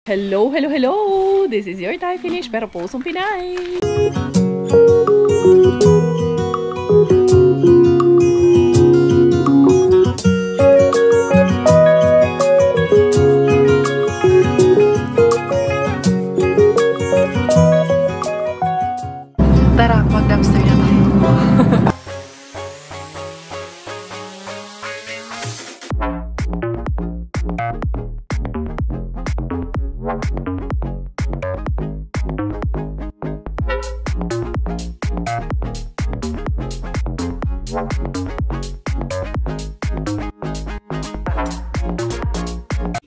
Hello, hello, hello! This is your Thai Finish, pero pusong Pinay! Tara, mag-dumpster na tayo.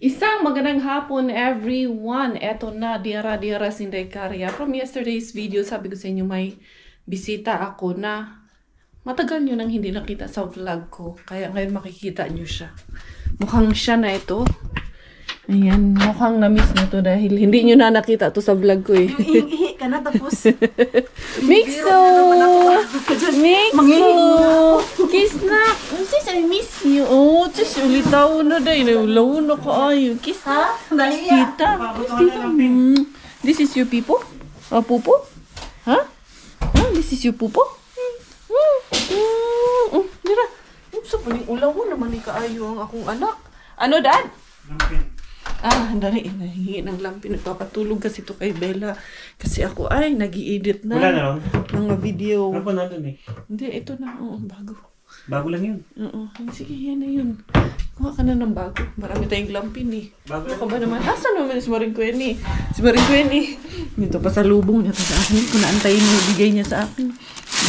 Isang magandang hapon everyone. Eto na, Dira Sinday Karya. From yesterday's video, sabi ko sa inyo may bisita ako na matagal nyo nang hindi nakita sa vlog ko. Kaya ngayon makikita nyo siya. Mukhang siya na ito. Ayan, mukhang na-miss nyo to dahil hindi nyo na nakita to sa vlog ko eh. Yung ihi ka na tapos. Mixo! Mixo! Kiss na! Sis, I miss you. Oh, sis, ulitaw na dahil. Ulaw na ka ayo. Kiss na. Tita. Tita. This is your pipo? Pupo? Ha? This is your pupo? Dira. Sa paling ulaw mo naman ni kaayo ang akong anak. Ano, Dad? Dali. Nahingi ng lampi. Nagpapatulog kasi ito kay Bella. Kasi ako ay nag-i-edit na. Wala na lang? Ng video. Ano pa natin eh? Hindi, ito na. Oo, bago. Bago lang yun. Oo. Sige, yan na yun. Kuha ka na ng bago. Marami tayong lampin eh. Bago Ano ka ba naman? Asan naman si Maring Kweni? Si Maring Kweni. Dito pa sa lubong niya to sa akin. Kung naantayin mo, bigay niya sa akin.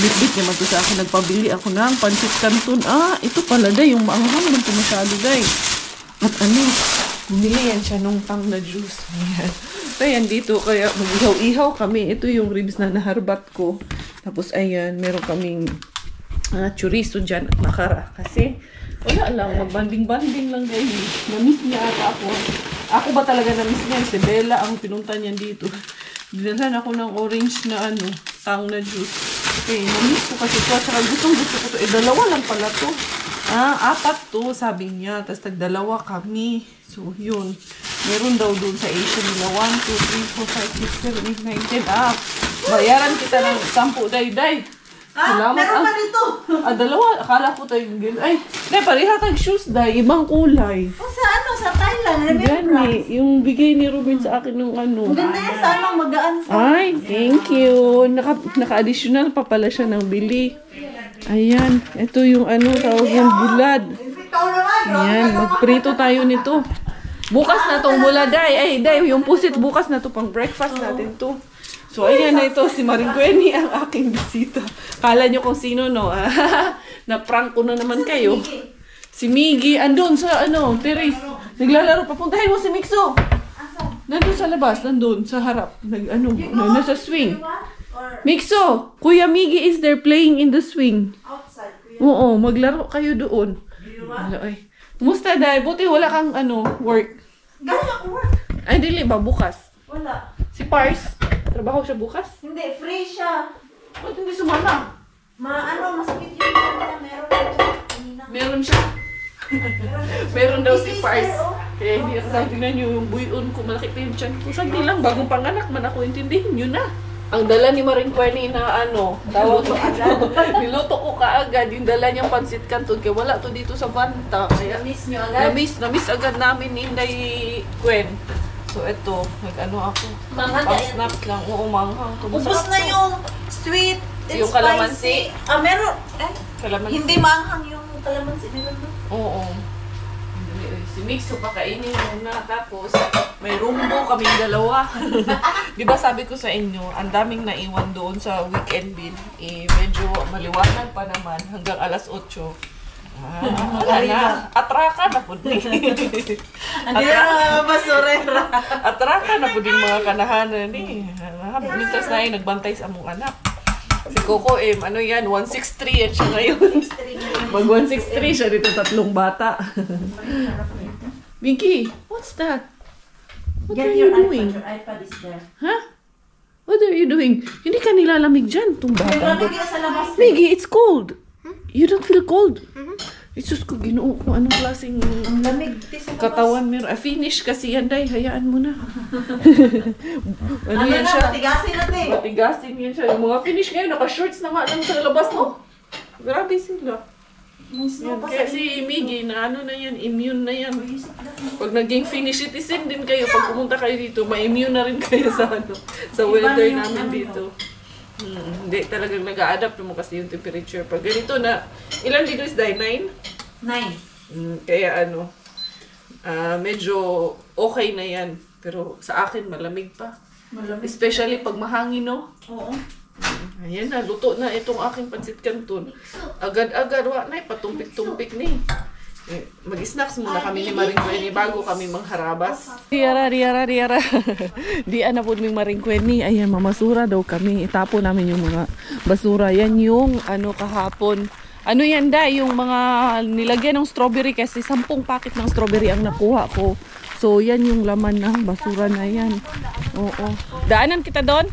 Bit-bit naman to sa akin. Nagpabili ako ng pancit canton. Ito pala day. Yung maanghang naman ito masyado day. At bumili yan siya nung tang na juice. Ayan. So, yan dito. Kaya mag-ihaw-ihaw kami. Ito yung ribs na naharbat ko. Tapos, ayan. Meron kaming chorizo dyan at makara. Kasi, wala lang. Magbanding-banding lang guys. Na-miss niya ata ako. Ako ba talaga na-miss niya? Si Bella ang pinunta niya dito. Dinalhan ako ng orange na tang na juice. Okay, na-miss ko kasi ito. Tsaka gustong-gusto ko ito. Dalawa lang pala to. 4 to, sabi niya. Tapos tagdalawa kami. So, yun. Meron daw doon sa Asia nila. 1, 2, 3, 4, 5, 6, 7, 8, 9, 10. Bayaran kita ng 10. Day. Salamat. Meron pa dito. Dalawa. Akala ko tayo yung ay, pareha tag shoes, day. Ibang kulay. Sa Thailand. Gani. Yung bigay ni Ruben sa akin ng Maganda yan. Sana magaan sa. Ay, thank you. Naka-additional pa pala siya ng bili. Ayan. Ito yung tawag yung bulad. Ayan. Magprito tayo nito. Bukas na tong bulad, day. Day, yung pusit bukas na to. Pang breakfast natin to. So, ayan na ito. Si Maring Kweni ang aking bisita. Kala nyo kung sino, no? Na-prank ko na naman kayo. Si Miggy. Andun sa, terrace. Naglalaro. Papuntahin mo si Mixo. Nandun sa labas. Nandun sa harap. Nasa swing. Mixo, Kuya Miggy is there playing in the swing. Outside, kuya. Oo, maglaro kayo doon. Ay. Kumusta, Day? Buti wala kang work. Gala ko work. Ay, dili ba? Bukas. Wala. Si Pars, trabaho siya bukas? Hindi, free siya. Ba't hindi sumama? Masakit yung kanya. Meron siya. Meron siya. Meron daw si Pars. Oh. Kaya hindi ako tingnan nyo yung buyon ko. Malaki pa yung tiyan ko. Sagdi lang, bagong panganak man ako. Intindihin nyo na. Ang dala ni Maring Kweni na tawag ko agad. Niluto ko kaagad yung dala niyang pancit canton. Kaya wala to dito sa banta. Kaya Na-miss nyo agad? Na-miss agad namin ni Inday Kwen. So ito, ako. Manghang Pang-snaps lang. Oo, manghang. Ubus na yung sweet and Yung kalamansi. spicy. Meron. Kalamansi. Hindi maanghang yung kalamansi. Meron doon. Oo. Si Mixo pakainin muna. Tapos, may rumbo kaming dalawa. Di ba sabi ko sa inyo, ang daming naiwan doon sa weekend bin. Medyo maliwanag pa naman hanggang alas 8. Wala na. Atraka na po din. Hindi na basurera. Atraka na po din mga kanahanan eh. Mintas na nagbantay sa among anak. Si Coco M, 163 at siya ngayon. Mag 163 siya dito 3 bata. Binky, what's that? What are you doing? Your iPad is there. Huh? What are you doing? Hindi ka nilalamig dyan, itong bata. Lamig ka sa labas. Miggy, it's cold. You don't feel cold? Isus ko, ginoo ko. Anong klaseng Ang lamig. Tis sa katawan meron. Finish kasi yan, day. Hayaan mo na. Ano Ano yan na, siya? matigasin natin. Matigasin yan siya. Yung mga finish ngayon, naka-shorts na nga lang sa labas, no? Grabe sila. May snow Yan. pa Kaya sa si Miggy, na ano na yan, immune na yan. isip lang. Pag naging finish citizen din kayo, pag pumunta kayo dito, ma-immune na rin kayo sa ano, sa weather yung namin ano, dito. Hindi talagang nag-a-adapt mo kasi yung temperature. Pag ganito na, ilang degrees dahil? 9? 9. Kaya ano, medyo okay na yan. Pero sa akin, malamig pa. Malamig. Especially pag mahangin, no? Oo. Ayan na, luto na itong aking pansit canton. Agad-agad, wa na, patumpik-tumpik ni. Mag-snacks muna kami ni Maring Kweni bago kami mangharabas. Diara. Di na po ng Maring Kweni. Ayan, mamasura daw kami. Itapo namin yung mga basura. Yan yung ano kahapon. Ano yan da, yung mga nilagyan ng strawberry kasi 10 packet ng strawberry ang nakuha ko. So yan yung laman ng basura na yan. Oo. Daanan kita doon?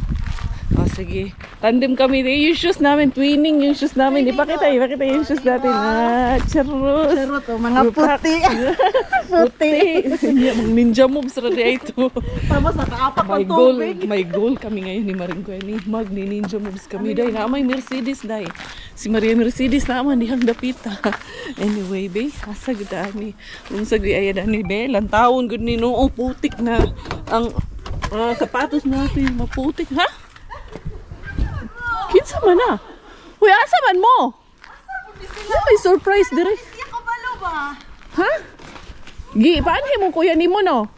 Oh, sige. Tandem kami. Yung shoes namin, twinning yung shoes namin. Ipakita yung shoes natin. Charot. Charot, mga puti. Puti. Mga ninja moves radi ito. Tapos nakaapak May ng goal, tubig. may goal kami ngayon ni Maring Kweni. Magni-ninja moves kami. Dahil na may Mercedes dahil. Si Maria Mercedes naman, dihang dapita. Anyway, be, hasag dani. Kung sagri ay dani, be, lantawon gud ni noo putik na ang sapatos natin maputik, ha? Kinsa man na? Uy, asa man mo? May surprise dire. Hindi ako balo ba? Ha? Gi, paano mo kuya ni mo no?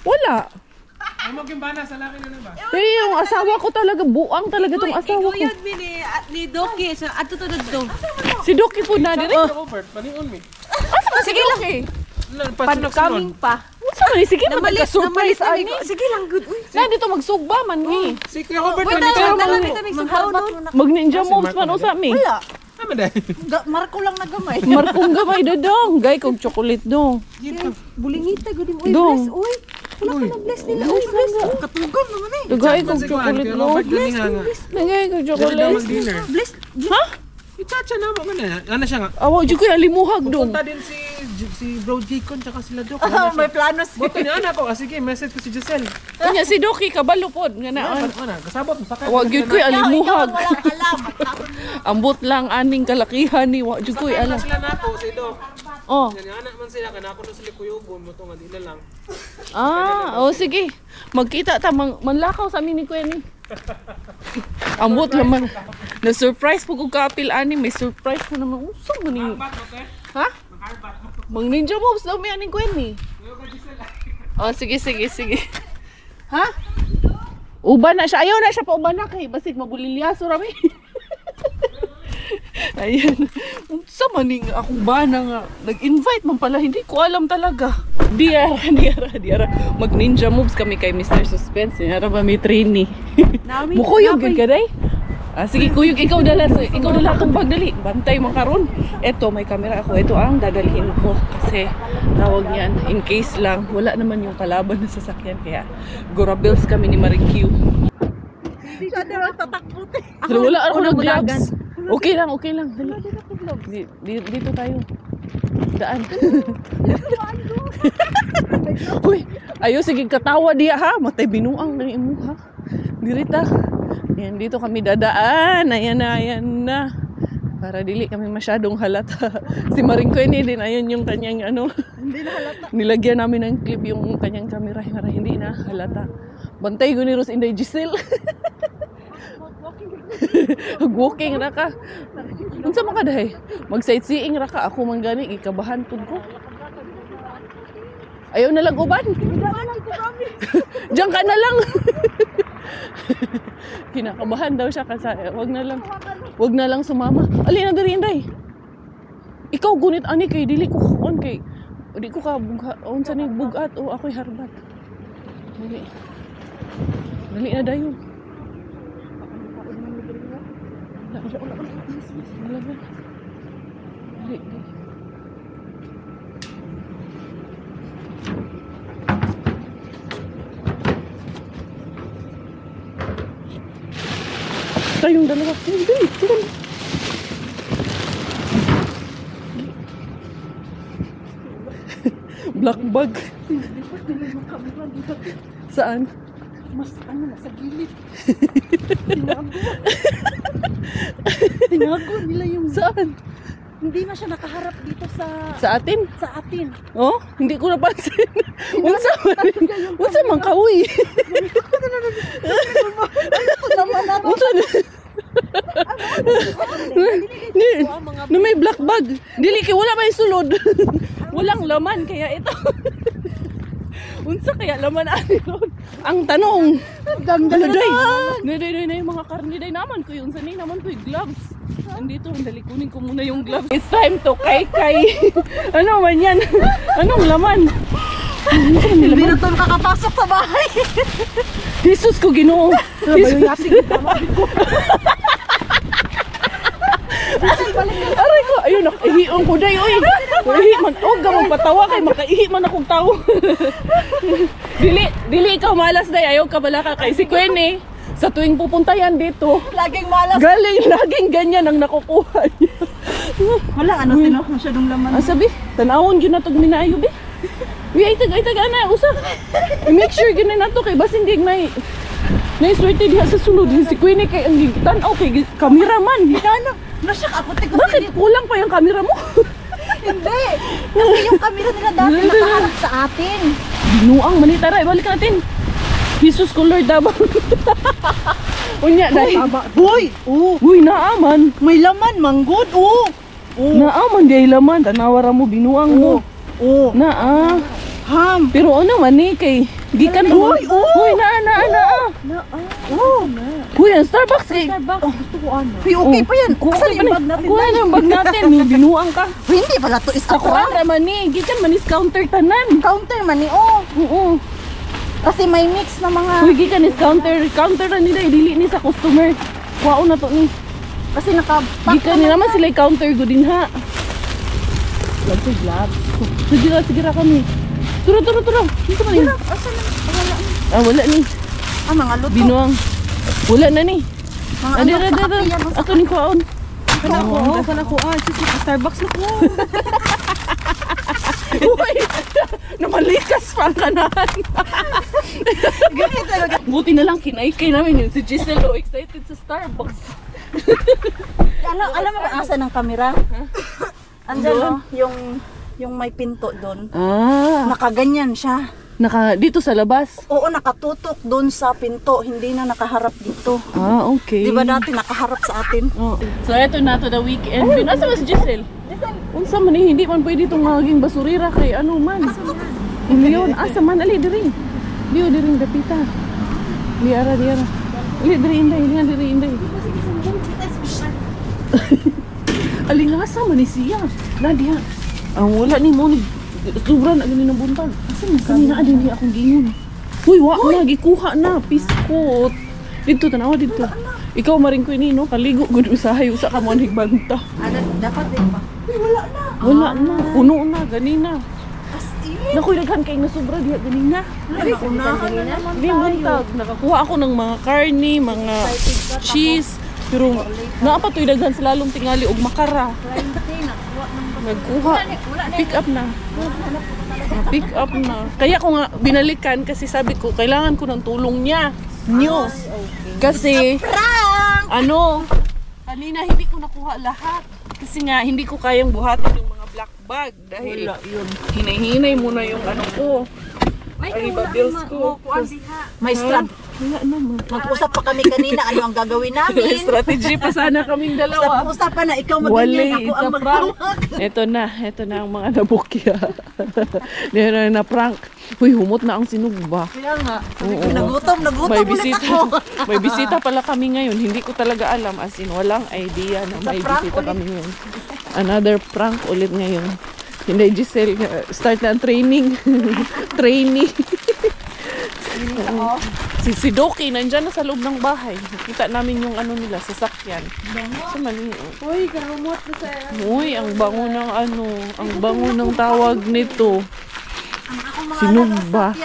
Wala. Ay mo gimbana sa laki na ba? Eh, yung asawa ko talaga, buang talaga tong asawa ko. Iguyod mi ni Doki sa ato to do. Si Doki po na dire. Over, panion mi. Asa man sige lang eh. Coming pa. Unsa man sige man surprise ani. Sige lang good. Uy. Na dito magsugba man mi. Si Kuya Robert Wait, man dala ito. kita may sugbo. Mag ninja moves man usa mi. Wala. Tama dahil. Marko lang na gamay. Markong gamay dodong, gay kog chocolate dong. Bulingita gud mo. Uy, Dong. bless. Uy. Wala ka na bless nila. Uy, bless. Katugom naman eh. Dugay kog Kuya chocolate dong. Robert galing nga. Dugay kog Dali chocolate. daw mag-dinner. Bless. Ha? Ichacha na mo man. Ano siya nga? Awa jud ko alimuhag dong. Punta din si Bro Jicon tsaka sila Doc. May plano si. Boto niya anak ko. Sige, message ko si Giselle. Kanya si Doki kabalo pod nga naan. Ano? Kasabot mo sakay. Wa gyud koy alimuhag. Walang alam. Ambot lang aning kalakihan ni wa jud koy alam. Sila na ako si Doc. Oh. Yan anak man sila kana ako na sila kuyugon mo to nga dila lang. Oh sige. Magkita ta manlakaw sa amin ni Kuya ni. Ambot lang man. Na surprise po ko ka-apil ani, may surprise ko naman. Unsa man ni? Ha? Mang ninja moves daw mi aning Kuya ni. Oh sige. Ha? Uban na siya. Ayaw na siya pa uban na kay basig mabulilyaso rami. Ayan. Sa maning akong bana nga. Nag-invite man pala. Hindi ko alam talaga. Diara. Mag-ninja moves kami kay Mr. Suspense. Diara ba may trainee? Mukuyog yun ka day? Sige kuyog, ikaw dala itong bag dali. Bantay mo karon. Eto, may camera ako. Ito ang dadalhin ko. Kasi tawag niyan, in case lang, wala naman yung kalaban na sasakyan. Kaya Gorabils kami ni Maring Q. Hindi siya daw tatakbo. Wala ako ng gloves. Okay lang. Dali. Dito tayo. Daan. Uy, ayo sige katawa diya ha. Matay binuang na imo ha. Dirita. Yan, dito kami dadaan. Ayan na. Para dili kami masyadong halata. Si Maring Kweni din, ayun yung kanyang ano. Hindi na halata. Nilagyan namin ng clip yung kanyang camera para hindi na halata. Bantay ko ni Rose Inday Giselle. Walking ra ka. Unsa man ka dahay? Mag-sightseeing ra ka. Ako man gani ikabahan pud ko. Ayaw na lang uban. Diyan ka na lang. Kinakabahan daw siya kasi wag na lang sumama. Ali na diri Inday. Ikaw gunit ani kay dili ko kaon kay di ko ka bugha unsa ni bugat o ako'y harbat. Dali na dayon. Dali. Tayong dalawa. Dali. black bag. Saan? Mas ano na, sa gilid. Tinago nila yung... Saan? Hindi na siya nakaharap dito sa... Sa atin? Sa atin. Oh, hindi ko napansin. Unsa man kawi. Unsa na? No may black bag. Dili kay wala may sulod. Walang laman kaya ito. Unsa kaya laman ani ron? Ang tanong. Day mga karne day naman ko yun. Sanay naman ko yung gloves. Andito, dali kunin ko muna yung gloves. It's time to kay. Ano man yan? Anong laman? Hindi na ito kakapasok sa bahay. Jesus ko Ginoo. Aray ko, ayun ako, ihiong ko day, oy. Ihi man, gamang patawa kay makaihi man akong tao. Dili ikaw malas day, ayaw ka bala ka kay si Queen eh. Sa tuwing pupunta yan dito, Laging malas. laging ganyan ang nakukuha niya. Wala, ano, tinawag masyadong laman. Sabi, tanawon yun na itong minayo, be. Ay tag, ana, usa. I-make sure yun na ito kay bas hindi may swerte diha sa sulod. Si Queen kay ang tanaw kay cameraman. Nasyak ako, tigos. Bakit kulang pa yung camera mo? Hindi. Kasi yung camera nila dati nakaharap sa atin. Binuang manitara, balik natin. Jesus ko Lord dabang. Unya dai. Hoy! Uy, naaman. May laman, manggod. Naaman di ay laman. Tanawara mo binuang mo. Naa. Ham. Pero ano man ni kay gikan ro. Uy, naa. Uy, ang Starbucks kay. Gusto ko ano. Okay pa yan. Asan yung bag natin? Kuha yung bag natin. Binuang ka. Hindi pala to is Sa kuan man ni. Gikan man is counter tanan. Counter man ni. Oo. Kasi may mix na mga... Uy, gikan is counter na nila. Dili ni sa customer. Kuha na to ni. Kasi naka-pack Gikan ni naman sila counter ko din ha. Gloves. Sige ra kami. Turo. Dito man ni. Asan na? Wala ni. Mga luto. Binuang. Wala na ni. Mga Adi. sa kape yan. Ato ni kuhaon. Kana ko. Starbucks na ko. Uy! Namalikas pa ang kanahan. Ganyan talaga. Buti na lang kinaikay namin yun. Si Giselle excited sa Starbucks. Alam mo ba asa ng kamera? Andyan no, yung may pinto doon. Nakaganyan siya. Dito sa labas? Oo, nakatutok doon sa pinto. Hindi na nakaharap dito. Okay. Di ba dati nakaharap sa atin? So eto na to the weekend. Asa ba si Giselle? Unsa man hindi man pwede itong maging basurira kay ano man. Yun, asa man ali diri. Diyo diri dapita. Diara. Ali diri inday. Ali nga asa man ni siya. Nadia. Wala ni mo ni sobra na gani ng buntag. Asa man kanina adin akong gingon. Uy, na gikuha na piskot. Dito tanawa dito. Ikaw maring ko ini no, kaligo gud usahay usa ka mo higbanta. Dapat din ba? Wala na. Puno na ganina. Nakoy daghan kay nasobra diha ganina. Di buntag nakakuha ako ng mga karne, mga cheese, pero naa pa toy daghan sa lalong tingali og makara. Nagkuha. Pick up na. Kaya ko nga binalikan kasi sabi ko kailangan ko ng tulong niya. Kasi kanina hindi ko nakuha lahat. Kasi nga hindi ko kayang buhatin yung mga black bag dahil hinay-hinay muna yung ano ko. Ay, bills ko. May strap. Wala naman. Mag-usap pa kami kanina ano ang gagawin namin. May strategy pa sana kaming dalawa. Usapan na ikaw magganyan, ako ang maghawak. Ito na ang mga nabukya. Dito na prank. Uy, humot na ang sinugba. Kaya nga, Oo. nagutom May ulit bisita. ako. May bisita pala kami ngayon. Hindi ko talaga alam. As in, walang idea na may prank bisita ulit. kami ngayon. Another prank ulit ngayon. Hindi, Giselle, start na ang training. Training. Si Doki, nandyan na sa loob ng bahay. Nakita namin yung ano nila, sasakyan. Sa mali. Uy, karumot na sa'yo. Uy, ang bango ng ano, ang bango ng tawag nito. Sinugba.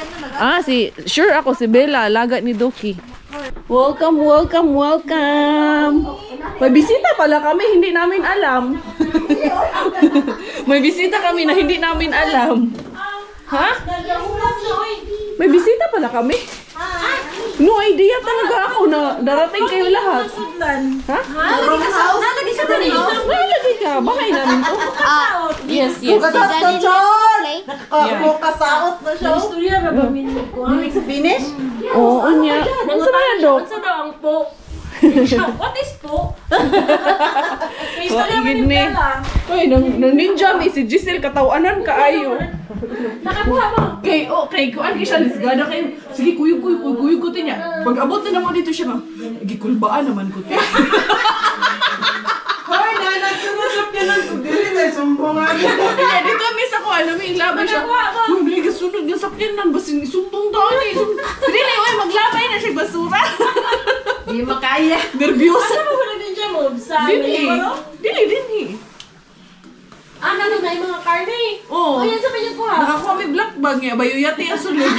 Sure ako, si Bella, alaga ni Doki. Welcome. May bisita pala kami, hindi namin alam. May bisita kami na hindi namin alam. Ha? May bisita pala kami? No idea talaga ako na darating kayo lahat. Ha? Nalagi sa dali. Nalagay ka. Bahay namin to. Yes. Kasaot na siya. Kasaot na siya. Istorya ba ba minute ko? Finish? Oo, niya. Ang sarado. Dok. Sa daw ang po. What is po? Istorya ba Igid ni. Uy, nang ninja mi si Giselle katawanan kaayo. Nakakuha mo. Kay kuan siya lisgada kayo. Sige, kuyog ko niya. Pag abot na naman dito siya, gikulbaan naman ko. Hoy, nanagsunod ka ng kugili na sumbongan. Kaya dito miss ako, may laban siya. Uy, may gasunod nga sakyanan, basin isumbong taon eh. Hindi na, uy, maglabay na siya basura. Di makaya. Nervyosa. Ano ba na din siya mo? Sa Dili. ano na yung mga karne? Oo. Ayan sa pinyag ko ha. Nakakuha may black bag niya, bayuyati ang sulod.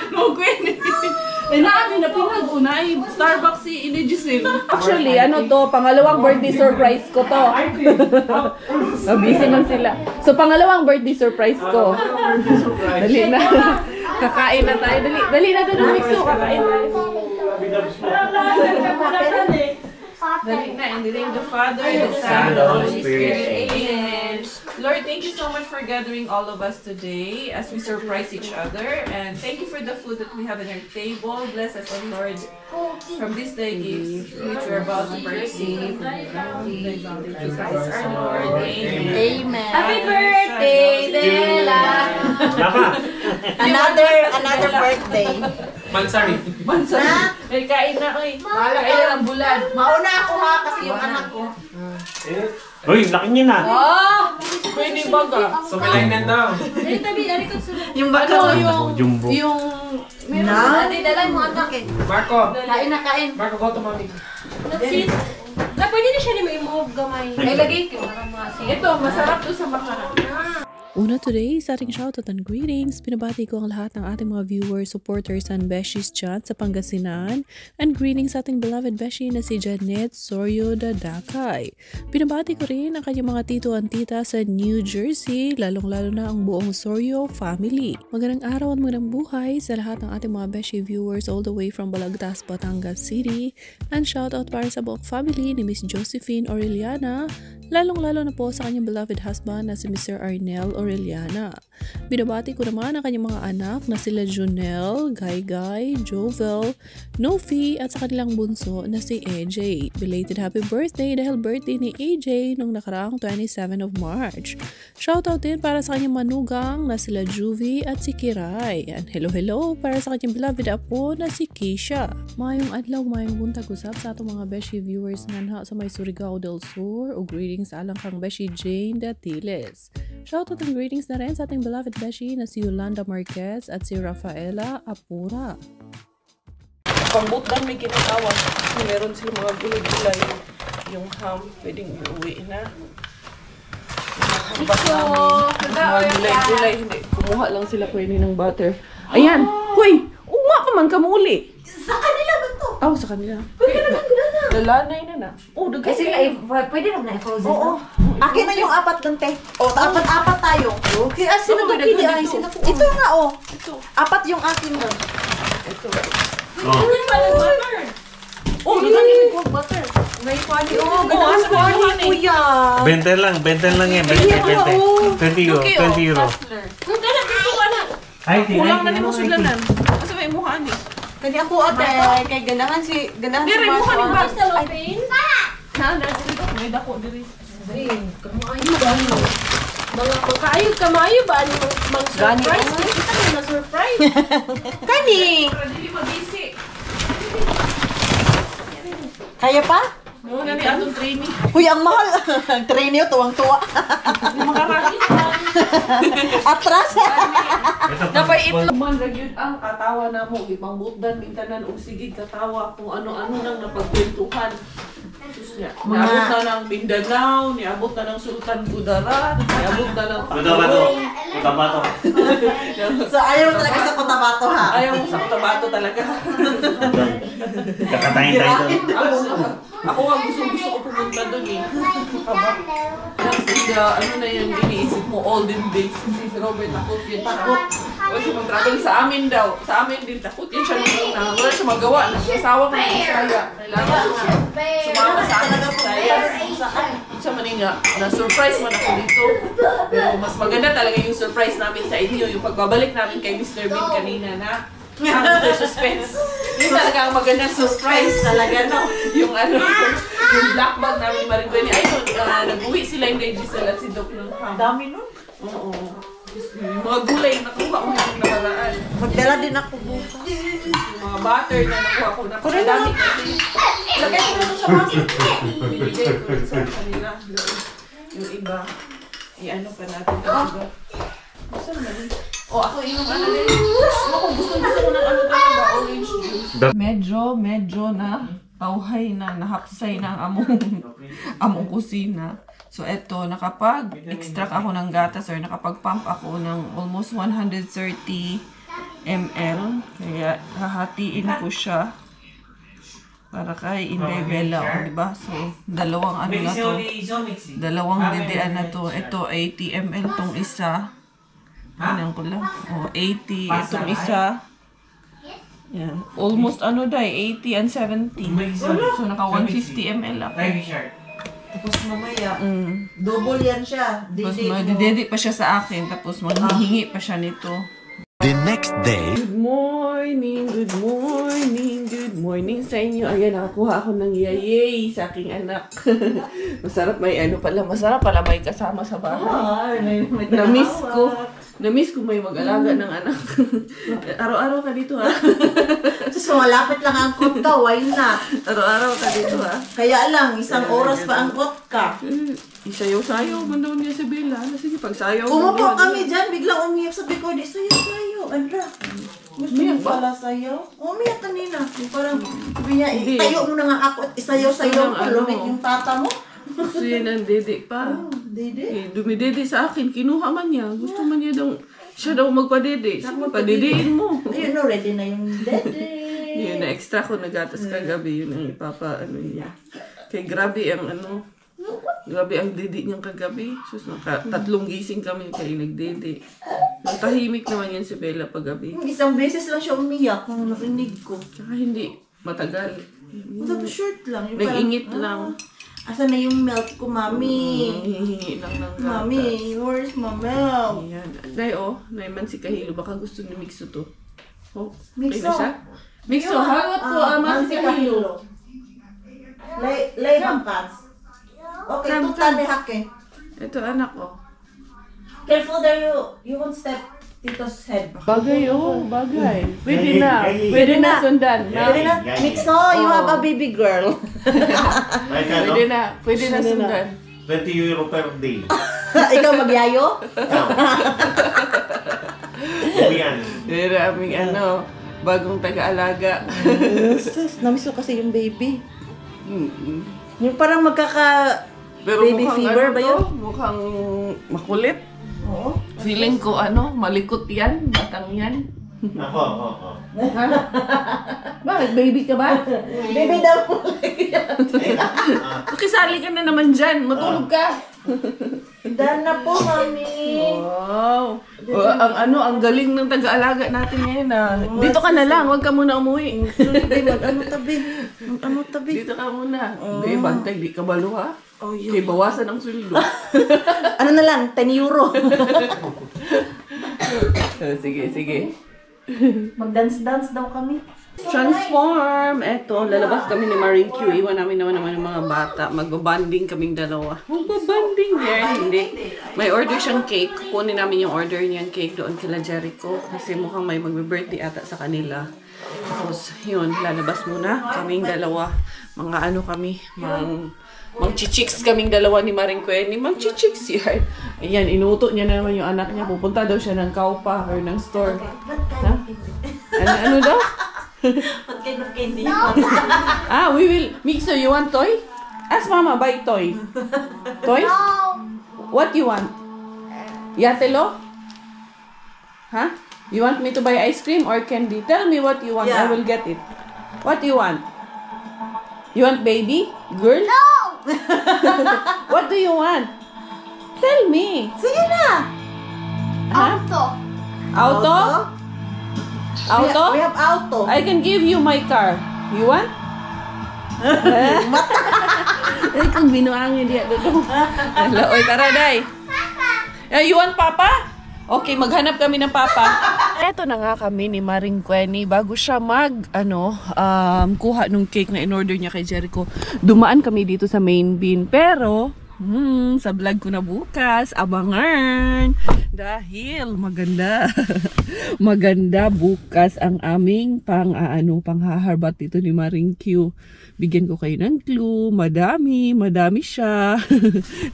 No, Gwen. Ay, namin na pinag ko na Starbucks si Giselle. Actually, pangalawang birthday surprise ko to. Busy man sila. So, pangalawang birthday surprise ko. Dali na. Kakain na tayo. Dali na doon, Mixo. Kakain tayo. Dali na. In the name of the Father, the Son, and the Holy Spirit. Amen. Lord, thank you so much for gathering all of us today as we surprise each other. And thank you for the food that we have on our table. Bless us, O Lord, from this day gifts which we're about to receive. Jesus Christ our Lord. Amen. Amen. Happy birthday, Dela! Another birthday. Mansari. Mansa. May kain na, oy. Kain na ng bulan. Mauna ako ha, kasi yung anak ko. Uy, laki niya na. Pwede baga. So, may line daw. Dali tabi, dali ko sunod. Yung baka Jumbo. Dali, dalay mo anak eh. Marco. Kain na kain. Marco, go to mommy. That's it. Pwede na siya ni may move gamay. Ay, lagay ko. Ito, masarap to sa baka. Una today, sa ating shoutout and greetings, pinabati ko ang lahat ng ating mga viewers, supporters, and beshies dyan sa Pangasinan. And greetings sa ating beloved beshi na si Janet Sorio Dadakay. Pinabati ko rin ang kanyang mga tito and tita sa New Jersey, lalong-lalo na ang buong Sorio family. Magandang araw at magandang buhay sa lahat ng ating mga beshi viewers all the way from Balagtas, Batangas City. And shoutout para sa buong family ni Miss Josephine Aureliana, lalong-lalo na po sa kanyang beloved husband na si Mr. Arnel Aureliana. Binabati ko naman ang kanyang mga anak na sila Junel, Gaygay, Jovel, Nofi at sa kanilang bunso na si AJ. Belated happy birthday dahil birthday ni AJ nung nakaraang 27 of March. Shoutout din para sa kanyang manugang na sila Juvie at si Kiray. And hello para sa kanyang beloved apo na si Keisha. Mayong adlaw, mayong buntag usap sa atong mga beshi viewers nga sa may Surigao del Sur o greetings sa alang kang beshi Jane Datiles. Shoutout and greetings na rin sa ating beloved beshi na si Yolanda Marquez at si Rafaela Apura. Pambutdan may kinakawan. Meron sila mga gulay-gulay. Yung ham, pwedeng iuwi na. Mga gulay-gulay. Hindi, kumuha lang sila pwede ng butter. Ayan! Hoy! Uma pa man kamuli! Sa kanila ba to? Oh, sa kanila. Pwede naman gulana. Lalanay na na. Oh, dagay. Pwede naman na i-frozen. Oo. Akin na yung apat dun, te. O, apat tayo. Okay, sino Oo, ba dagdag kini ay? dito. Ito nga, oh. Ito. Apat yung akin mo. Ito. Ano pa ng butter? Oh, dagay yung cold butter. May kwani. Oh, Oo, ganun asa ba yung kwani, kuya. Benta lang yan. 20 euro. 20 euro. Kung kailan dito ka na. Ay, Kulang na ni mo sulanan. Asa may muhaan ni? Kani ako ate, kay ganahan si Dire, muhaan ni Basta bag. lopin. May dako, dire. Kamayo ba ano? Mga makaayo kamayo ba ano mag-surprise? Kita mo na surprise. Kani. Para dili mabisi. Kaya pa? No, na ni atong training. Uy, ang mahal. Ang trainee, tuwang-tuwa. Makarami. Atras. Napay itlog man ra gyud ang katawa na mo ipangbutdan mintanan og sigig katawa kung ano-ano nang napagkwentuhan. Sus niya. Niabot na ng Mindanao, niabot na ng Sultan Kudarat, niabot na ng Cotabato. So, ayaw mo talaga sa Cotabato, ha? Ayaw mo sa Cotabato talaga. Kakatayin tayo doon. Ako nga gusto ko pumunta doon eh. ano na yung iniisip mo, olden days. Kasi si Robert, takot yun. Takot. Wala siya mag-travel sa amin daw. Sa amin din, takot yun siya nung una. Wala siya magawa. Nag-asawa ka ng Bisaya. Kailangan siya sumama sa amin ng Bisaya. Siya maninga, na-surprise man ako dito. Pero mas maganda talaga yung surprise namin sa inyo. Yung pagbabalik namin kay Mr. Bean kanina na Mr. Suspense. Yun talaga ang magandang surprise talaga, no? Yung ano, yung black bag namin ni Maring Gwenny. Ayun, nag-uwi sila yung kay Giselle at si Doc ng ham. Dami nun. Oo. Yung mga gulay, nakuha ko yung nakaraan. Magdala din ako bukas. Yung mga butter na nakuha ko. Napakadami kasi. Lagay ko na sa maso. Binigay ko rin sa kanila. Yung iba, i-ano pa natin yung iba. Gusto naman eh. O ako inom ano din. Gusto ko ng ano talaga, orange juice. Medyo na tauhay na, nahapsay na ang among kusina. So eto, nakapag-extract ako ng gatas or nakapag-pump ako ng almost 130 ml. Kaya hahatiin ko siya para kay Inbebela, o diba? So, dalawang ano na to. Dalawang dedean na to. Ito, 80 ml tong isa. Tingnan ko lang. O, 80 itong isa. Yan. Almost ano dahil, 80 and 70. So, naka 150 ml ako. Tapos mamaya, double yan siya. Tapos madidedi pa siya sa akin. Tapos maghihingi pa siya nito. The next day. Good morning, good morning, good morning sa inyo. Ayan, nakakuha ako ng yayay sa aking anak. Masarap pala may kasama sa bahay. Na-miss ko may mag-alaga ng anak. Araw-araw ka dito ha. So, malapit lang ang kot ka, why not? Araw-araw ka dito ha. Kaya lang, isang oras pa ang kot ka. Isayaw-sayaw man daw niya si Bella. Sige, pag-sayaw. Umupo kami dyan, biglang umiyak. Sabi ko, di sayaw-sayaw. Andra, gusto mo pala sayaw? Umiyak kanina. Parang, sabi niya, itayo mo na nga ako at isayaw-sayaw ko. Lumit yung tata mo. Gusto yan ang dede pa. Dede. Dumidede sa akin. Kinuha man niya. Gusto man niya daw, siya daw magpadede. Sige, padedein mo. Ayun, no, ready na yung dede. Yun, na-extra ko nagatas kagabi. Yun ang ipapa-ano niya. Kaya grabe ang grabe ang dede niyang kagabi. Sus, tatlong gising kami kaya nagdede. Tahimik naman yan si Bella paggabi. Isang beses lang siya umiyak nung narinig ko. Tsaka hindi matagal. Tapos short lang. Yung Nag-ingit parang, lang. Asan na yung milk ko, mami? Hihingi lang ng gatas. Mami, where's my milk? Ayan. Day, naiman si Kahilo. Baka gusto ni Mixo to. Oh, Mixo? okay na siya? Mixo, hawat ko ama si Kahilo. Lay hangkas. Okay, tutan ni Hake. Ito anak ko. Careful there, you won't step Tito's head. Bagay, bagay. Pwede na sundan. Pwede na, Mixo, you have a baby girl. Pwede na sundan. 20 euro per day. Ikaw magyayo? Umiyan. Pero aming bagong taga-alaga. Namiss ko kasi yung baby. Yung parang Pero baby mukhang fever ba yun? Mukhang makulit. Oo. Feeling ko malikot yan, batang yan. Ako. Ha? Bakit? Baby ka ba? Baby daw. Pakisali ka na naman dyan. Matulog ka. Dan na po, mami. Wow. Ang galing ng taga-alaga natin ngayon Dito ka na lang, huwag ka muna umuwi. Mag-ano tabi. Dito ka muna. Hindi, bantay, di ka balo ha. Kaya bawasan ang sweldo. Ano na lang, 10 euro. Sige. Mag-dance-dance daw kami. Transform! Eto, lalabas kami ni Maring Q. Iwan namin naman ng mga bata. Magbabanding kaming dalawa. Magbabanding yan. Hindi. May order siyang cake. Kunin namin yung order niyang cake doon kila Jericho. Kasi mukhang may magbe-birthday ata sa kanila. Tapos, yun. Lalabas muna kaming dalawa. Mga kami. Mang-chichicks kaming dalawa ni Maring Gwenny. Mang-chichicks yan. Ayan, inuto niya na naman yung anak niya. Pupunta daw siya ng Kaupa or ng store. Ha? Ano daw? What kind of candy? We will. Mixo, you want toy? Ask Mama, buy toy. Toys? What you want? Yatelo? Huh? You want me to buy ice cream or candy? Tell me what you want. Yeah. I will get it. What you want? You want baby? Girl? No! What do you want? Tell me. Sige na. Auto. Auto? Auto? We have auto. I can give you my car. You want? Ay, kung binuangin diya doon. Hello, oy, tara, day. You want papa? Okay, maghanap kami ng papa. Eto na nga kami ni Maring Quenny bago siya kuha nung cake na in-order niya kay Jericho. Dumaan kami dito sa main bin. Pero, sa vlog ko na bukas, abangan. Dahil maganda. Maganda bukas ang aming panghaharbat dito ni Maring Q. Bigyan ko kayo ng clue. Madami siya.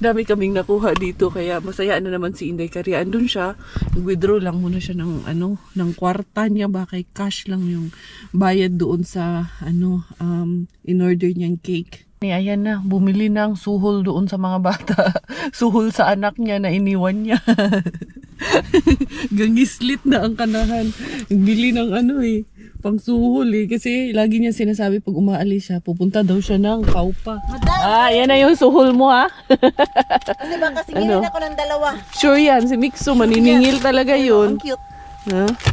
Dami kaming nakuha dito. Kaya masaya na naman si Inday Karia. Andun siya. Nag-withdraw lang muna siya ng kwarta niya. Baka cash lang yung bayad doon sa in-order niyang cake. Ayan na, bumili ng suhol doon sa mga bata. Suhol sa anak niya na iniwan niya. Gangislit na ang kanahan. Bili ng pang suhol kasi lagi niya sinasabi pag umaalis siya, pupunta daw siya ng Kaupa. Yan na yung suhol mo ha. Kasi baka singilin ako ng dalawa. Sure yan, si Mixo maniningil talaga yun. Ang cute.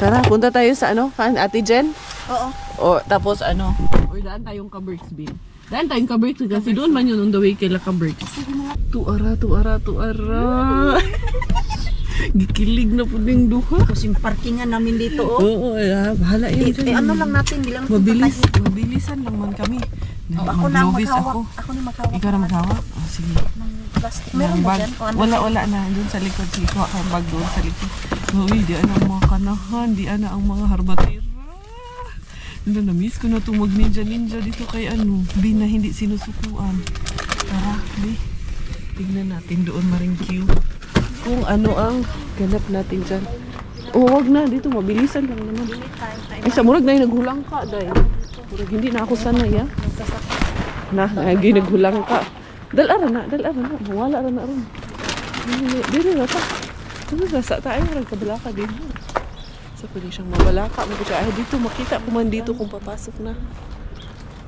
Tara, punta tayo sa Ate Jen? Oo. O, tapos or daan tayong Kaberks bin. Daan tayong Kaberks kasi doon man yun on the way kay Kaberks. Tuara. Gikilig na po ding duha. Kasi yung parkingan namin dito, Oo, bahala yan dyan. ano lang natin, bilang Mabilisan lang man kami. ako na Mag-novice maghawak. Ako na maghawak. Ikaw na maghawak? Sige. Ng plastic. Meron ba dyan? Wala na. Doon sa likod. Sige, kuha kang bag doon sa likod. Uy, di ana ang mga kanahan. Di ana ang mga harbatira. Na-miss ko na itong mag-ninja dito kay Bin na hindi sinusukuan. Tara, Bi. Tignan natin doon, Maring Q. Kung ano ang ganap natin dyan. Wag na. Dito, mabilisan lang naman. Ay, sa murag na yung naghulang ka, day. Murag, hindi na ako sanay, ha? Naghulang ka. Dalara na. Mawala na rin. Diri na ta. Nasa tayo, murag kabalaka din. Sa pwede siyang mabalaka. Ay, dito, makita ko man dito kung papasok na.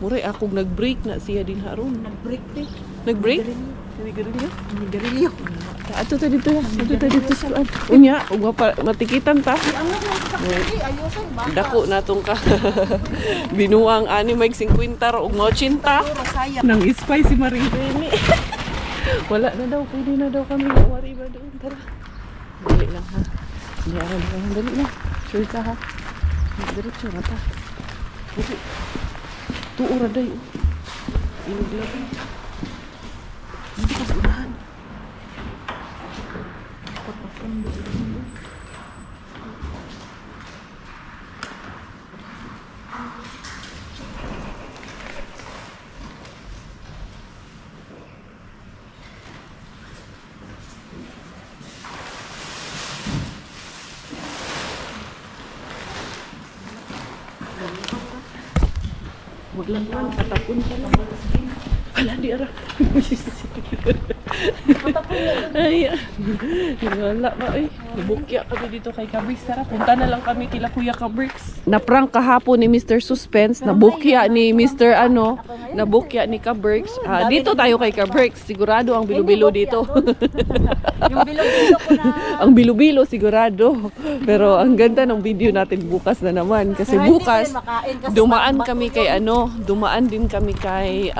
Muray, akong nag-break na siya din haron. Nag-break din. Nag-break? Nagarilyo. Ato ta dito ya. Ato ta dito sa unya, ug matikitan ta. Dako natong ka. Binuang ani may 50 ug 80. Nang spicy Maring Quenny. Wala na daw, pwede na daw kami wari ba doon. Tara. Dali lang ha. Dali na. Sure ka ha. Diretso na ta. Tuura day. Iniglag. Hindi ka sa unahan. Maglangan, katapon ka lang. Hala, di ara. Ay, wala ba eh. Nabukya kami dito kay Kaberks. Tara, punta na lang kami kila Kuya Kaberks. Naprank kahapon ni Mr. Suspense. Nabukya ni Mr. Nabukya ni Kaberks. Dito tayo kay Kaberks. Sigurado ang bilo-bilo dito. Yung bilo-bilo ko na. Ang bilo-bilo sigurado. Pero ang ganda ng video natin bukas na naman. Kasi bukas, dumaan kami kay dumaan din kami kay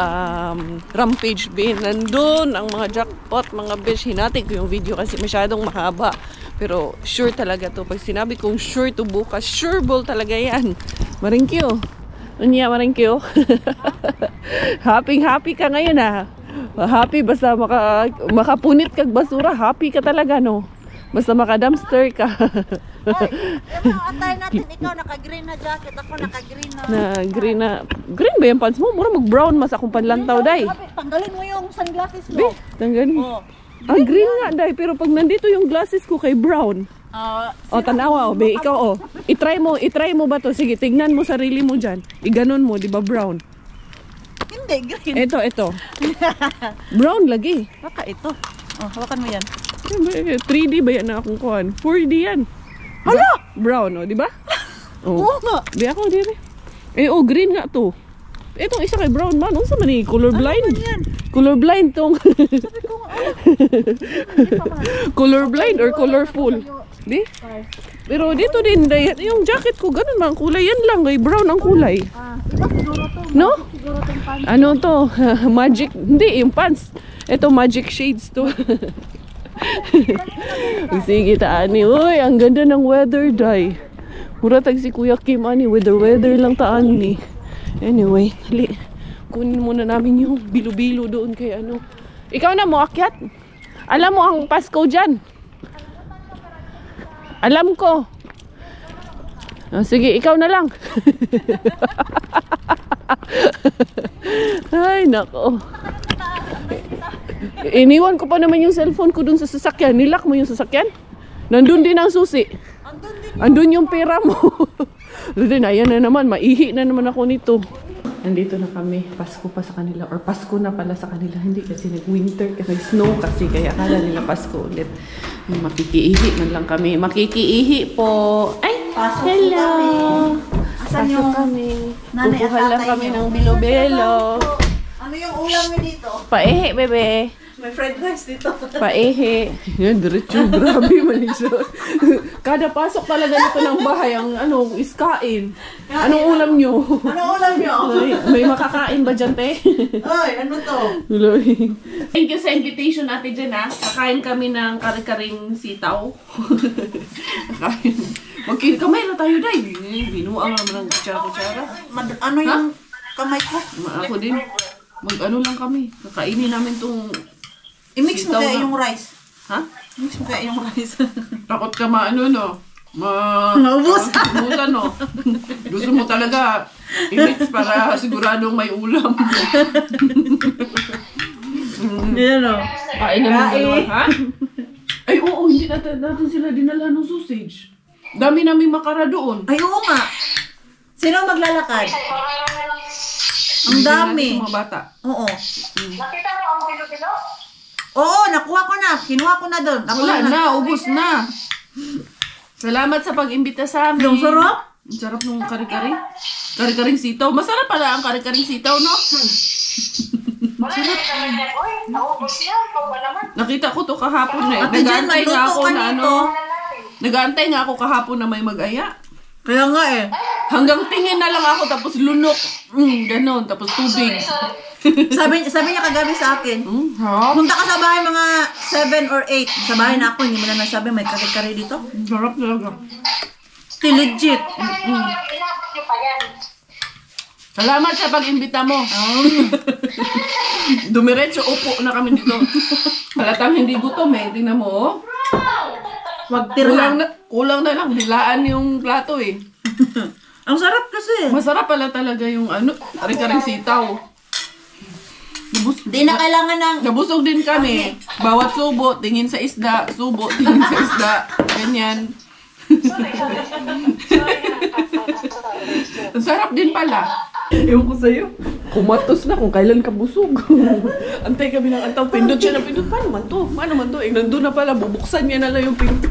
Rampage Bin. Nandun ang mga jackpot, mga besh. Hinati ko yung video kasi masyadong mahaba. Pero sure talaga to. Pag sinabi kong sure to bukas, sure ball talaga yan. Maring Q. Unya, Maring Q. Happy ka ngayon ha. Happy basta makapunit kag basura. Happy ka talaga no. Basta maka-dumpster ka. Atay natin, ikaw naka-green na jacket, ako naka-green na. Green ba yung pants mo? Mura mag-brown mas akong panlantaw, day. Tanggalin mo yung sunglasses mo. Tanggalin mo. Green nga, day. Pero pag nandito yung glasses ko kay brown. Tanawa, be, ikaw, itry mo ba to? Sige, tignan mo sarili mo dyan. Iganon mo, di ba brown? Hindi, green. Ito. Brown lagi. Baka ito. Hawakan mo yan. 3D ba yan na akong kuhan? 4D yan. Hala! Brown, di ba? Oo nga. Di ako, di. Green nga to. Itong isa kay brown man, unsa man ni colorblind? Colorblind tong. Colorblind or colorful? Di? Pero dito din yung jacket ko ganun man kulay yan lang, kay brown ang kulay. Iba siguro to. No? Siguro tong pants. Ano to? Magic, hindi yung pants. Ito magic shades to. Sige taani. Uy, ang ganda ng weather day. Mura tag si Kuya Kim ani, weather lang taan ni. Anyway, kunin muna namin yung bilo-bilo doon kay ano. Ikaw na mo akyat? Alam mo ang Pasko dyan? Alam ko. Sige, ikaw na lang. Ay, nako. Iniwan ko pa naman yung cellphone ko dun sa sasakyan. Nilak mo yung sasakyan? Nandun din ang susi. Andun yung pera mo. Then, ayan na naman. Maihi na naman ako nito. Nandito na kami. Pasko pa sa kanila. Or Pasko na pala sa kanila. Hindi kasi nag-winter. Kasi snow kasi. Kaya akala nila Pasko ulit. Makikiihi man lang kami. Makikiihi po. Ay! Pasok Hello! Asan Pasok yung kami. nanay at Kukuha lang tatay kami niyo? ng bilo-belo. Ano yung ulam mo dito? Paihi, bebe. May fried rice dito. Paihi. Yan, diretso. Grabe man siya. Kada pasok talaga nito ng bahay, ang ano, iskain. Anong ulam nyo? Ano ulam nyo? May makakain ba dyan, te? Ay, ano to? Thank you sa invitation natin dyan, ha. Kakain kami ng kare-karing sitaw. Kakain. Kamay na tayo, day. Binuang naman ng kutsara-kutsara. Ano yung kamay ko? Ako din. Mag-ano lang kami. Kakainin namin tong I-mix mo sitaw kaya na. yung rice. Ha? I-mix mo kaya yung rice. Takot ka maano, no? Maubusan, no? Gusto mo talaga i-mix para siguradong may ulam. Yan o. Kain naman dalawa, ha? Ay, oo, hindi natin sila dinala ng sausage. Dami namin makara doon. Ay, oo nga. Sino maglalakad? Ang dami. Mga bata. Oo. Nakita mo ang bilo-bilo? Oo, nakuha ko na. Kinuha ko na doon. Wala na, ubos na. Salamat sa pag-imbita sa amin. Yung sarap? Ang sarap ng kari-kari. Kari-karing sitaw. Masarap pala ang kari-karing sitaw, no? Masarap. Nakita ko to kahapon eh. Ate Jen, Nag-aantay nga magluto ako ka na nito. ano. Nag-aantay nga ako kahapon na may mag-aya. Kaya nga eh. Hanggang tingin na lang ako tapos lunok. Ganon. Tapos tubig. Sabi niya kagabi sa akin, Ha? punta ka sa bahay mga 7 or 8. Sa bahay na ako, hindi mo na nasabi may kare-kare dito. Sarap talaga. Legit. Salamat sa pag-imbita mo. Dumiretso upo na kami dito. Halatang hindi gutom eh. Tingnan mo, oh. Wag tira. Kulang na lang. Dilaan yung plato eh. Ang sarap kasi. Masarap pala talaga yung ano, kari-karing sitaw. Di na kailangan ng... Nabusog din kami. Bawat subo, tingin sa isda. Subo, tingin sa isda. Ganyan. Ang sarap din pala. Ewan ko sa'yo. Kumatos na kung kailan ka busog. Antay kami ng antaw. Pindot siya na pindot. Paano man to? Paano man to? Eh, nandun na pala. Bubuksan niya na lang yung pinto.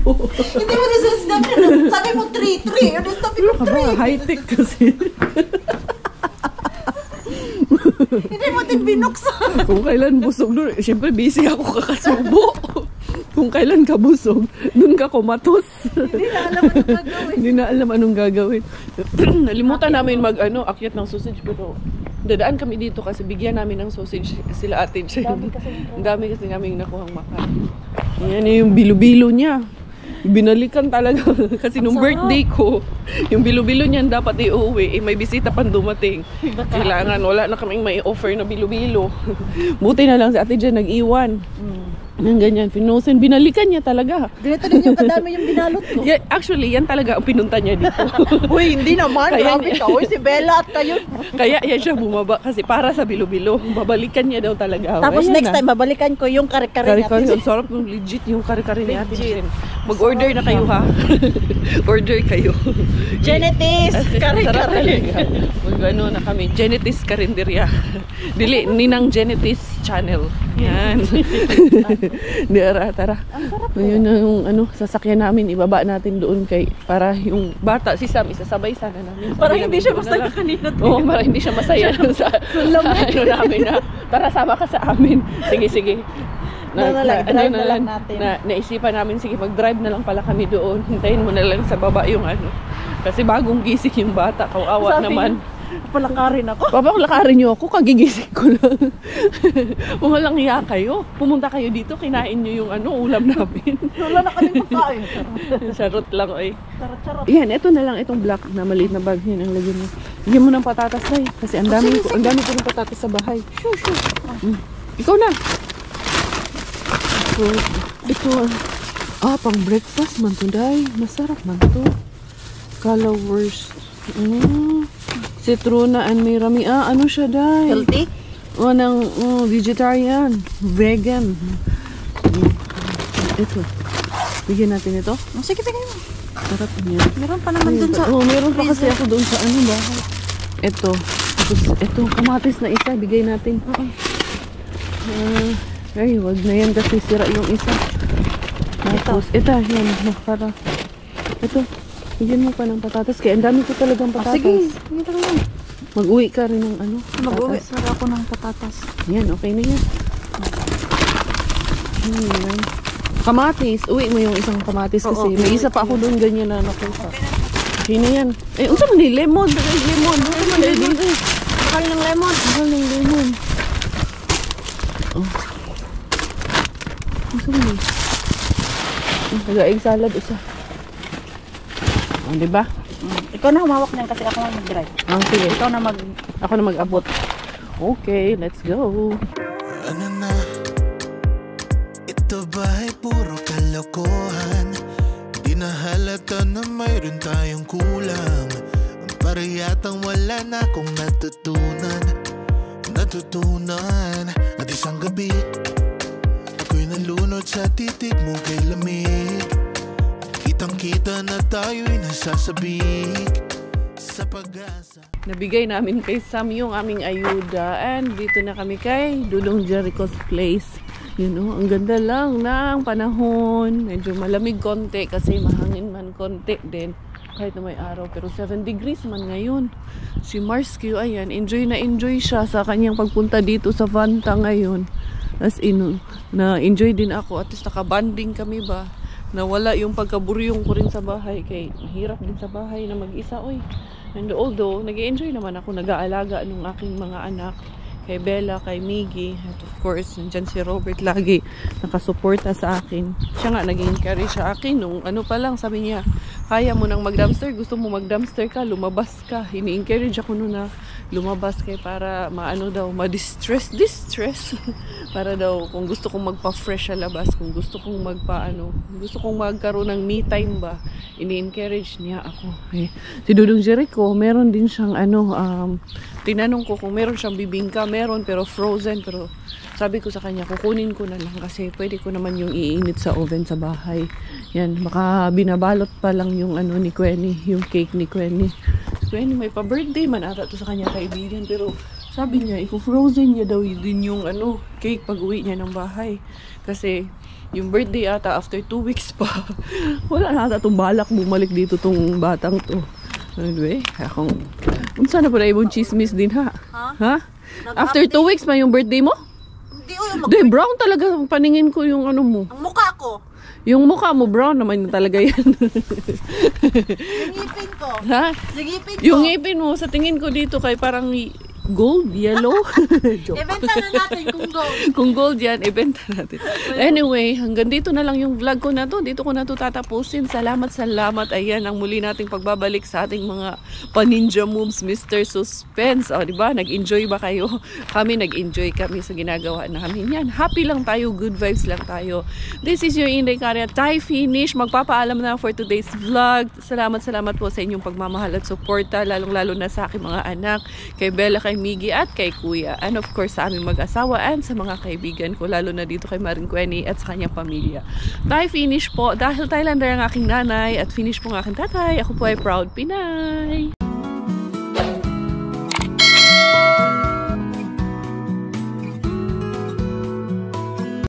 Hindi mo na sabi mo. Sabi mo 3. Ano sabi mo 3? High-tech kasi. Hindi mo din binuksan. Kung kailan busog doon. Siyempre busy ako kakasubo. Kung kailan ka busog, doon ka kumatos. Hindi na alam anong gagawin. Hindi na alam anong gagawin. Nalimutan namin akyat ng sausage, pero dadaan kami dito kasi bigyan namin ng sausage sila Ate Jen. Ang dami kasi namin nakuhang makan. Yan yung bilo-bilo niya. Binalikan talaga kasi nung birthday ko, yung bilo-bilo niyan dapat iuwi, may bisita pang dumating. Kailangan, wala na kaming may offer na bilo-bilo. Buti na lang si Ate Jen nag-iwan. Nang ganyan, pinusin, binalikan niya talaga. Ganito din yung kadami yung binalot ko. Yeah, actually, yan talaga ang pinunta niya dito. Uy, hindi naman. Kaya Grabe ka. Uy, si Bella at kayo. Kaya yan siya bumaba kasi para sa bilo-bilo. Babalikan niya daw talaga. Tapos Ayan next na. time, babalikan ko yung kare-kare Kare-kare, natin. ang sarap ng legit yung kare-kare ni Ate Jen. Mag-order na kayo ha. Order kayo. Genetis! Sarap Kare-kare. talaga. Mag-ano na kami. Genetis Karinderya. Dili, Ninang Genetis Channel. Yan. Tara. Yun na yung sasakyan namin. Ibaba natin doon para yung bata, si Sam, isasabay sana namin. Para hindi siya masaya kanina. Oo, para hindi siya masaya sa namin na. Tara, sama ka sa amin. Sige. Naisipan namin, sige, mag-drive na lang pala kami doon. Hintayin mo na lang sa baba yung kasi bagong gising yung bata. Kawawa naman. Palakarin ako. Papalakarin niyo ako, kagigising ko lang. Walang hiya kayo. Pumunta kayo dito, kinain niyo yung ulam namin. Wala na kaming pagkain. Charot lang ay. Charot. Yan, ito na lang itong black na maliit na bag. Yan ang lagyan mo. Lagyan mo ng patatas na kasi ang dami ko ng patatas sa bahay. Ikaw na. Ito pang breakfast man to, day. Masarap man to. Kalawurst. Citrona and may rami. Ano siya, day? Healthy? Vegetarian. Vegan. Ito. Bigyan natin ito. Sige, bigyan mo. Sarap niya. Meron pa naman dun sa... meron pa kasi ako doon sa bahay. Ito. Kamatis na isa. Bigay natin. Ay, wag na yan kasi sira yung isa. Tapos, ito. Yan. Para. Ito. Bigyan mo pa ng patatas. Kaya ang dami ko talagang patatas. Sige. Mag-uwi ka rin ng Mag-uwi patatas. para ako ng patatas. Yan, okay na yan. Yan. Kamatis. Uwi mo yung isang kamatis kasi may isa pa ako doon ganyan na nakuha. Okay na yan. Unsa mo ni lemon? Lemon. Mahal ng lemon. Unsa mo ni? Nag-egg salad isa. Diba? Ikaw na humawak niyan kasi ako na mag-drive. Sige. Ikaw na Ako na mag-abot. Okay, let's go. Ano na? Ito ba ay puro kalokohan? Di na halata na mayroon tayong kulang. Para yatang wala na akong natutunan. At isang gabi ako'y nalunod sa titig mo kay lamig. Kitang-kita na tayo'y nasasabik sa pag-asa. Nabigay namin kay Sam yung aming ayuda and dito na kami kay Dudong Jericho's place. Ang ganda lang ng panahon. Medyo malamig konti kasi mahangin man konti din kahit na may araw. Pero 7 degrees man ngayon. Si Marsky, ayan, enjoy na enjoy siya sa kanyang pagpunta dito sa Vanta ngayon. As in, na-enjoy din ako. At least nakabanding kami ba. Nawala yung pagkaburyong ko rin sa bahay kay mahirap din sa bahay na mag-isa and although nag-enjoy naman ako nag-aalaga ng aking mga anak kay Bella, kay Miggy at of course nandyan si Robert lagi nakasuporta sa akin. Siya nga nag-encourage sa akin nung pa lang sabi niya, kaya mo nang mag-dumpster, gusto mo mag-dumpster ka, lumabas ka. Ini-encourage ako noon na lumabas kay para ma-distress para daw kung gusto kong magpa-fresh sa labas, kung gusto kong gusto kong magkaroon ng me time ba, ini-encourage niya ako. Si Dudong Jericho, meron din siyang tinanong ko kung meron siyang bibingka, meron pero frozen, pero sabi ko sa kanya kukunin ko na lang kasi pwede ko naman yung iinit sa oven sa bahay. Yan, baka binabalot pa lang yung ni Quenny, yung cake ni Quenny. Quenny may pa-birthday man ata to sa kanya kaibigan, pero sabi niya, i-frozen niya daw din yung cake pag uwi niya ng bahay. Kasi yung birthday ata after 2 weeks pa. Wala na ata itong balak bumalik dito tong batang to. Anyway, unsa na pala ibong chismis din ha? After 2 weeks pa yung birthday mo? Hindi, brown talaga paningin ko yung mo. Ang mukha ko. Yung mukha mo brown naman talaga yan. Yung ngipin ko. Ha? Yung ngipin mo sa tingin ko dito kay parang gold, yellow. Ibenta na natin kung gold. Kung gold yan, ibenta natin. Anyway, hanggang dito na lang yung vlog ko na to. Dito ko na to tatapusin. Salamat. Ayan ang muli nating pagbabalik sa ating mga paninja moves, Mr. Suspense. Diba? Nag-enjoy ba kayo? Kami nag-enjoy kami sa ginagawa namin. Yan, happy lang tayo, good vibes lang tayo. This is your Inday Caria. Tayo finish. Magpapaalam na for today's vlog. Salamat po sa inyong pagmamahal at suporta, lalong-lalo na sa aking mga anak, kay Bella, kay Miggy at kay Kuya, and of course sa aming mag-asawa and sa mga kaibigan ko, lalo na dito kay Maring Quenny at sa kanyang pamilya. Tayo finish po dahil Thailander ang aking nanay at finish po ang aking tatay. Ako po ay proud Pinay.